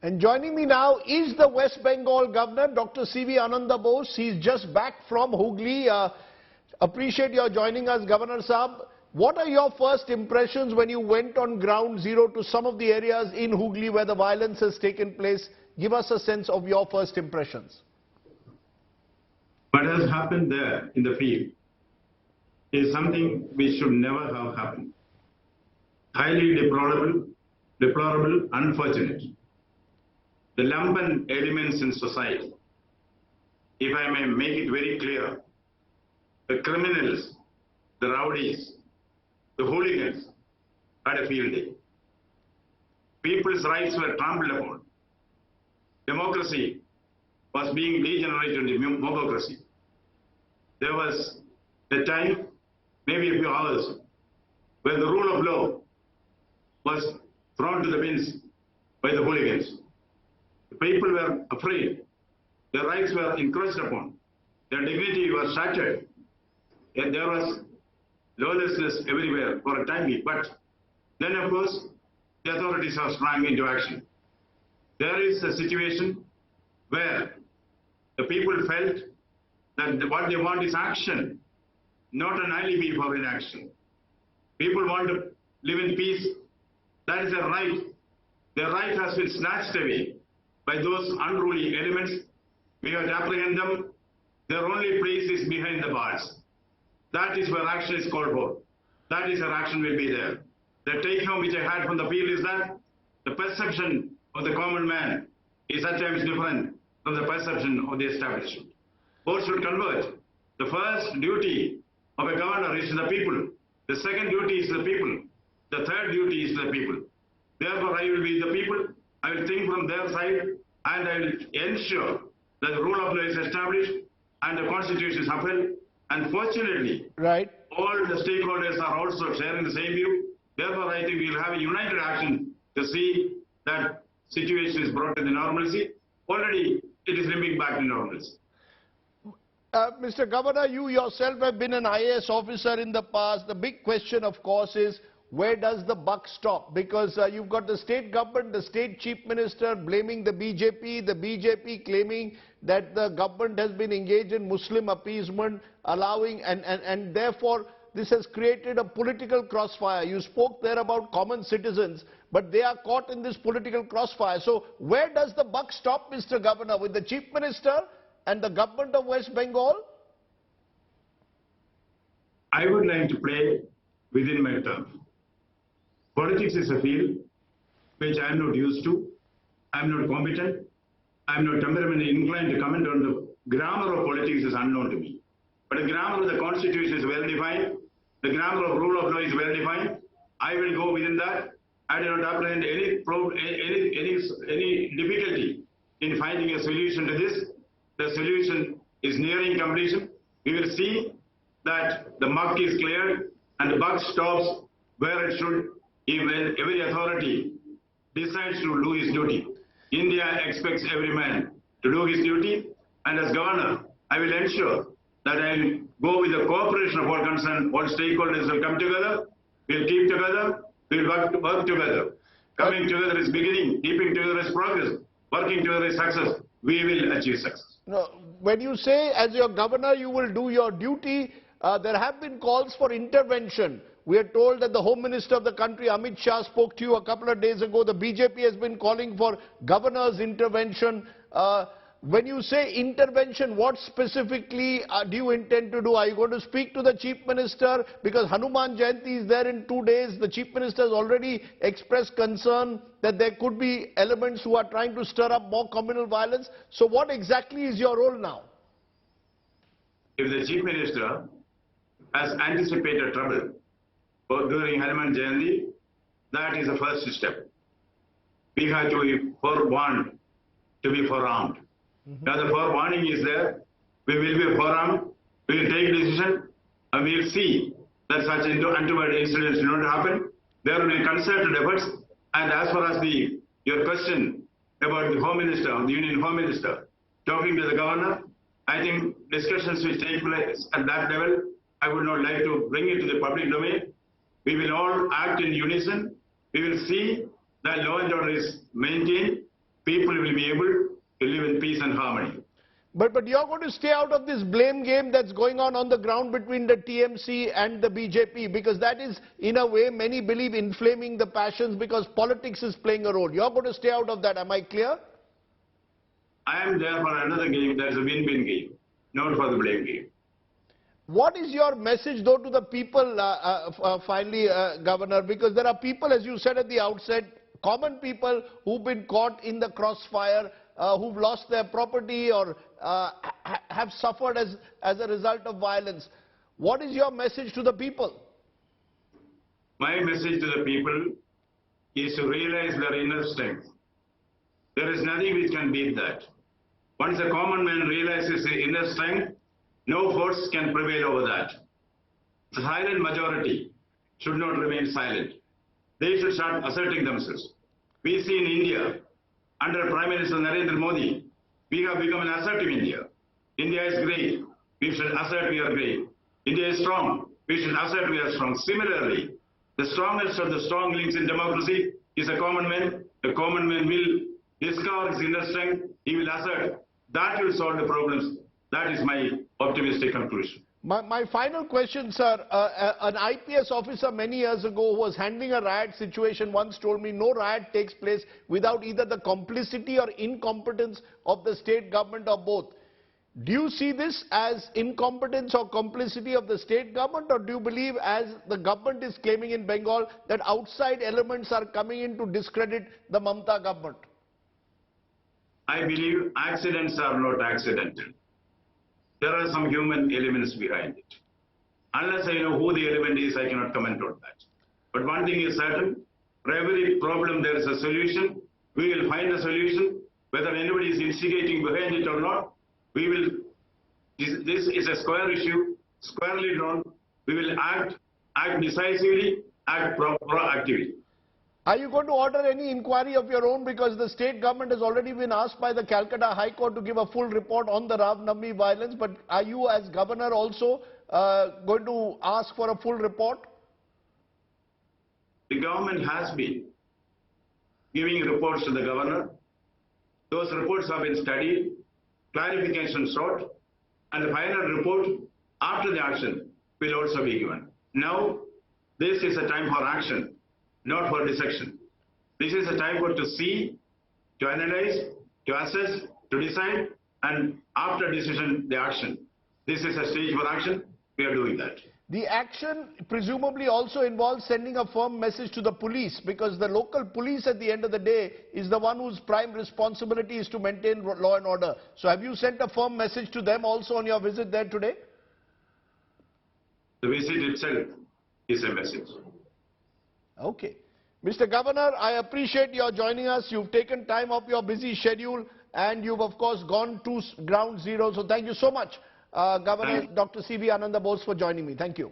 And joining me now is the West Bengal Governor, Dr. C.V. Ananda Bose. He's just back from Hooghly. Appreciate your joining us, Governor Saab. What are your first impressions when you went on ground zero to some of the areas in Hooghly where the violence has taken place? Give us a sense of your first impressions. What has happened there in the field is something which should never have happened. Highly deplorable, unfortunate. The lumpen elements in society, if I may make it very clear, the criminals, the rowdies, the hooligans had a field day. People's rights were trampled upon. Democracy was being degenerated into mobocracy. There was a time, maybe a few hours, where the rule of law was thrown to the winds by the hooligans. The people were afraid. Their rights were encroached upon. Their dignity was shattered. And there was lawlessness everywhere for a time being. But then, of course, the authorities have sprung into action. There is a situation where the people felt that what they want is action, not an alibi for inaction. People want to live in peace. That is their right. Their right has been snatched away by those unruly elements. We have to apprehend them. Their only place is behind the bars. That is where action is called for. That is where action will be there. The take-home which I had from the field is that the perception of the common man is at times different from the perception of the establishment. Both should converge. The first duty of a governor is to the people. The second duty is to the people. The third duty is to the people. Therefore, I will be the people. I will think from their side, and I will ensure that the rule of law is established and the constitution is upheld. And fortunately, all the stakeholders are also sharing the same view. Therefore, I think we will have a united action to see that situation is brought to the normalcy. Already, it is limping back to normalcy. Mr. Governor, you yourself have been an IAS officer in the past. The big question, of course, is where does the buck stop? Because you've got the state government, the state chief minister blaming the BJP claiming that the government has been engaged in Muslim appeasement, allowing, and therefore this has created a political crossfire. You spoke there about common citizens, but they are caught in this political crossfire. So where does the buck stop, Mr. Governor, with the chief minister and the government of West Bengal? I would like to play within my term. Politics is a field which I am not used to. I am not competent. I am not temperamentally inclined to comment on the grammar of politics is unknown to me. But the grammar of the constitution is well defined. The grammar of rule of law is well defined. I will go within that. I do not apprehend any difficulty in finding a solution to this. The solution is nearing completion. We will see that the muck is cleared and the buck stops where it should. If every authority decides to do his duty. India expects every man to do his duty, and as governor, I will ensure that I will go with the cooperation of all concerned. All stakeholders will come together, we'll keep together, we'll work together. Coming together is beginning, keeping together is progress, working together is success. We will achieve success. No, when you say as your governor you will do your duty, there have been calls for intervention. We are told that the Home Minister of the country, Amit Shah, spoke to you a couple of days ago. The BJP has been calling for governor's intervention. When you say intervention, what specifically do you intend to do? Are you going to speak to the Chief Minister? Because Hanuman Jayanti is there in 2 days. The Chief Minister has already expressed concern that there could be elements who are trying to stir up more communal violence. So what exactly is your role now? If the Chief Minister has anticipated trouble during Hanuman Jayanti, that is the first step. We have to be forewarned to be forearmed. Now the forewarning is there. We will be forearmed. We will take decision, and we will see that such untoward incidents do not happen. There will be concerted efforts. And as far as your question about the Home Minister, the Union Home Minister, talking to the governor, I think discussions will take place at that level. I would not like to bring it to the public domain. We will all act in unison. We will see that law and order is maintained. people will be able to live in peace and harmony. But you're going to stay out of this blame game that's going on the ground between the TMC and the BJP, because that is, in a way, many believe inflaming the passions because politics is playing a role. You're going to stay out of that. Am I clear? I am there for another game that is a win-win game, not for the blame game. What is your message, though, to the people, finally, Governor? Because there are people, as you said at the outset, common people who've been caught in the crossfire, who've lost their property or have suffered as a result of violence. What is your message to the people? My message to the people is to realize their inner strength. There is nothing which can beat that. Once a common man realizes his inner strength, no force can prevail over that. The silent majority should not remain silent. They should start asserting themselves. We see in India, under Prime Minister Narendra Modi, we have become an assertive India. India is great. We should assert we are great. India is strong. We should assert we are strong. Similarly, the strongest of the strong links in democracy is a common man. The common man will discover his inner strength. He will assert. That will solve the problems. That is my optimistic conclusion. My final question, sir. An IPS officer many years ago who was handling a riot situation once told me no riot takes place without either the complicity or incompetence of the state government or both. Do you see this as incompetence or complicity of the state government, or do you believe, as the government is claiming in Bengal, that outside elements are coming in to discredit the Mamata government? I believe accidents are not accidental. There are some human elements behind it. Unless I know who the element is, I cannot comment on that. But one thing is certain, for every problem there is a solution. We will find a solution. Whether anybody is instigating behind it or not, we will, this is a square issue, squarely drawn. We will act decisively, act proactively. Are you going to order any inquiry of your own? Because the state government has already been asked by the Calcutta High Court to give a full report on the Navami violence. But are you, as governor, also going to ask for a full report? The government has been giving reports to the governor. Those reports have been studied, clarification sought, and the final report after the action will also be given. Now, this is a time for action, not for dissection. This is a time to see, to analyze, to assess, to decide, and after decision, the action. This is a stage for action. We are doing that. The action presumably also involves sending a firm message to the police, because the local police at the end of the day is the one whose prime responsibility is to maintain law and order. So have you sent a firm message to them also on your visit there today? The visit itself is a message. Okay. Mr. Governor, I appreciate your joining us. You've taken time off your busy schedule and you've of course gone to ground zero. So thank you so much, Governor Dr. C.V. Ananda Bose, for joining me. Thank you.